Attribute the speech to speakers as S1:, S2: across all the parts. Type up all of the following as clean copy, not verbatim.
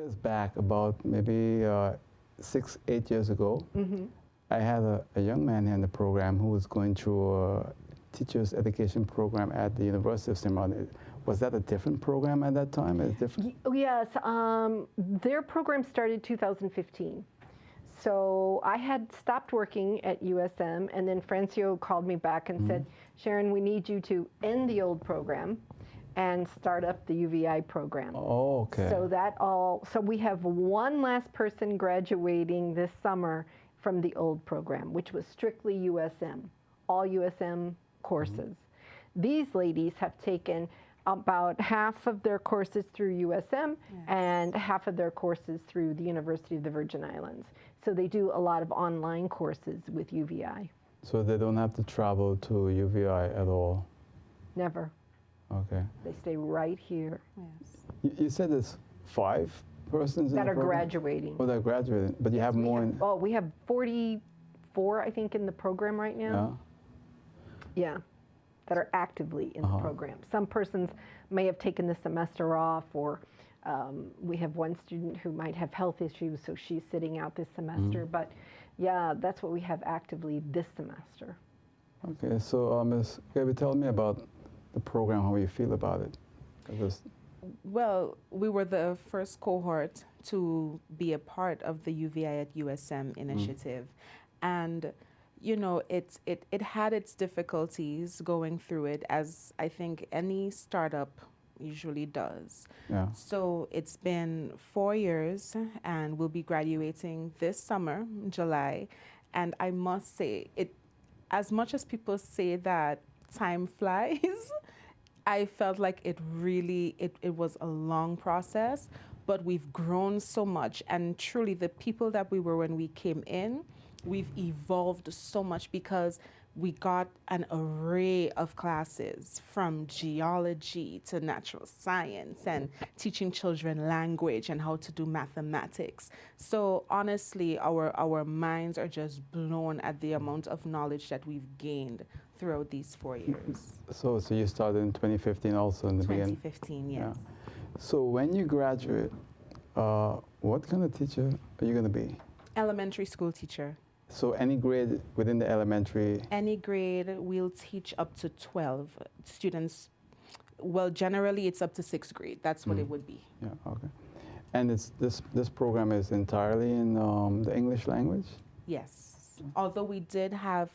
S1: years back, about maybe 6, 8 years ago, I had a young man in the program who was going through a teacher's education program at the University of St. Martin. Was that a different program at that time? Is different?
S2: Yes, their program started 2015. So I had stopped working at USM, and then Francio called me back and said, Sharon, we need you to end the old program and start up the UVI program.
S1: Oh, okay.
S2: So we have one last person graduating this summer from the old program, which was strictly USM, all USM courses. These ladies have taken about half of their courses through USM and half of their courses through the University of the Virgin Islands. So they do a lot of online courses with UVI.
S1: So they don't have to travel to UVI at all?
S2: Never.
S1: Okay.
S2: They stay right here.
S3: Yes.
S1: You said there's 5 persons
S2: that
S1: in the
S2: are
S1: program?
S2: graduating.
S1: Oh, they're graduating, but you have more in...
S2: Oh, we have 44, I think, in the program right now. Yeah, that are actively in the program. Some persons may have taken the semester off, or we have one student who might have health issues, so she's sitting out this semester. But yeah, that's what we have actively this semester.
S1: Okay, so Ms. Cabey, tell me about the program, how you feel about it.
S3: Well, we were the first cohort to be a part of the UVI at USM initiative. And you know, it had its difficulties going through it, as I think any startup usually does.
S1: Yeah.
S3: So it's been 4 years, and we'll be graduating this summer, July. And I must say, as much as people say that time flies, I felt like it was a long process, but we've grown so much. And truly, the people that we were when we came in, we've evolved so much, because we got an array of classes, from geology to natural science and teaching children language and how to do mathematics. So honestly, our minds are just blown at the amount of knowledge that we've gained throughout these 4 years.
S1: So you started in 2015 also in the beginning?
S3: 2015, yes.
S1: Yeah. So when you graduate, what kind of teacher are you going to be?
S3: Elementary school teacher.
S1: So any grade within the elementary?
S3: Any grade, we'll teach up to 12 students. Well, generally it's up to 6th grade. That's what it would be.
S1: Yeah, okay. And this program is entirely in the English language?
S3: Yes. Although we did have,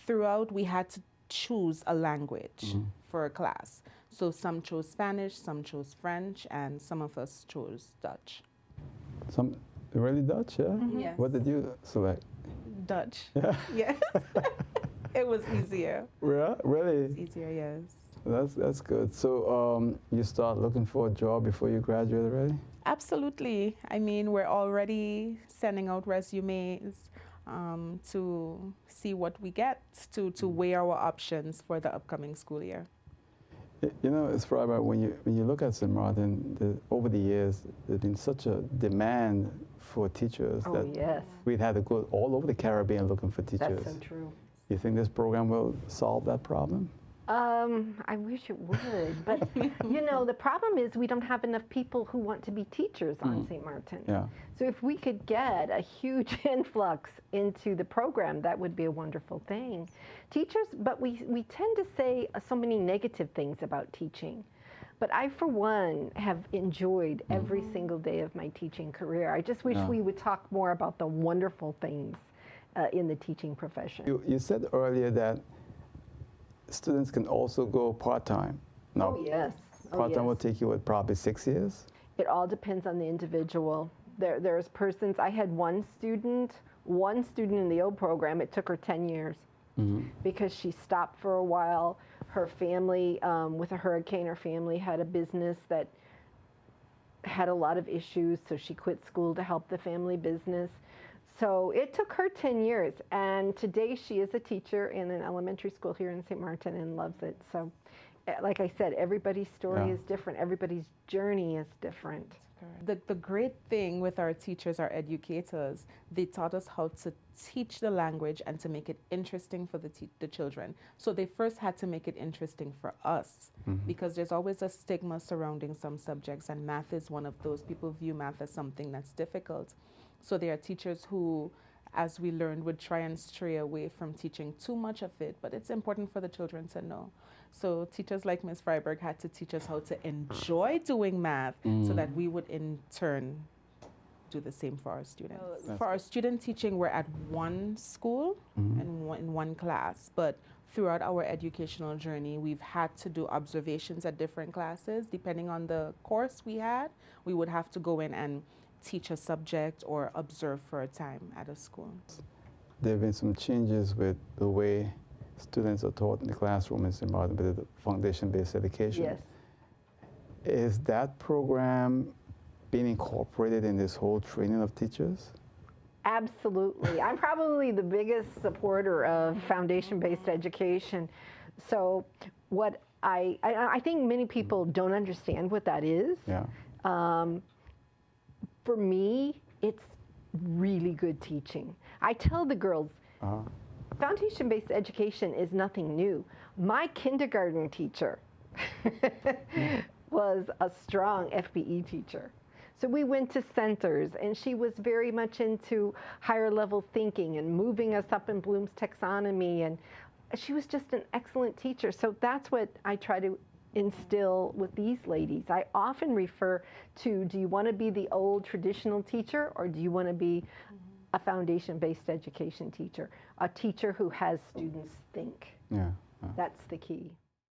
S3: throughout we had to choose a language for a class. So some chose Spanish, some chose French, and some of us chose Dutch.
S1: Really Dutch, yeah?
S3: Yes.
S1: What did you select?
S3: Dutch.
S1: Yeah.
S3: Yes. It was easier.
S1: Yeah, really?
S3: It's easier, yes.
S1: That's good. So you start looking for a job before you graduate already?
S3: Absolutely. I mean, we're already sending out resumes to see what we get, to weigh our options for the upcoming school year.
S1: You know, it's Freiburg, when you look at St. Martin, over the years, there's been such a demand for teachers that we'd had to go all over the Caribbean looking for teachers.
S2: That's so true.
S1: You think this program will solve that problem?
S2: I wish it would, but you know, the problem is we don't have enough people who want to be teachers on St. Martin.
S1: Yeah.
S2: So if we could get a huge influx into the program, that would be a wonderful thing. Teachers, but we tend to say so many negative things about teaching. But I, for one, have enjoyed every single day of my teaching career. I just wish we would talk more about the wonderful things in the teaching profession.
S1: You said earlier that students can also go part-time. Now,
S2: yes.
S1: Part-time will take you, probably 6 years?
S2: It all depends on the individual. There's persons, I had one student in the old program, it took her 10 years because she stopped for a while. Her family, with a hurricane, her family had a business that had a lot of issues, so she quit school to help the family business. So it took her 10 years, and today she is a teacher in an elementary school here in St. Martin and loves it. So like I said, everybody's story
S1: Yeah.
S2: is different. Everybody's journey is different.
S3: The great thing with our teachers, our educators, they taught us how to teach the language and to make it interesting for the children. So they first had to make it interesting for us, because there's always a stigma surrounding some subjects, and math is one of those. People view math as something that's difficult. So there are teachers who, as we learned, would try and stray away from teaching too much of it, but it's important for the children to know. So teachers like Ms. Freiburg had to teach us how to enjoy doing math so that we would in turn do the same for our students. For our student teaching, we're at one school and in one class, but throughout our educational journey, we've had to do observations at different classes. Depending on the course we had, we would have to go in and teach a subject or observe for a time at a school.
S1: There have been some changes with the way students are taught in the classroom in Zimbabwe with the foundation-based education.
S2: Yes.
S1: Is that program being incorporated in this whole training of teachers?
S2: Absolutely. I'm probably the biggest supporter of foundation-based education. So what I think many people don't understand what that is.
S1: Yeah.
S2: For me, it's really good teaching. I tell the girls, foundation-based education is nothing new. My kindergarten teacher was a strong FBE teacher. So we went to centers, and she was very much into higher level thinking and moving us up in Bloom's taxonomy, and she was just an excellent teacher. So that's what I try to instill with these ladies. I often refer to, do you want to be the old traditional teacher, or do you want to be a foundation-based education teacher, a teacher who has students think?
S1: Yeah.
S2: That's the key.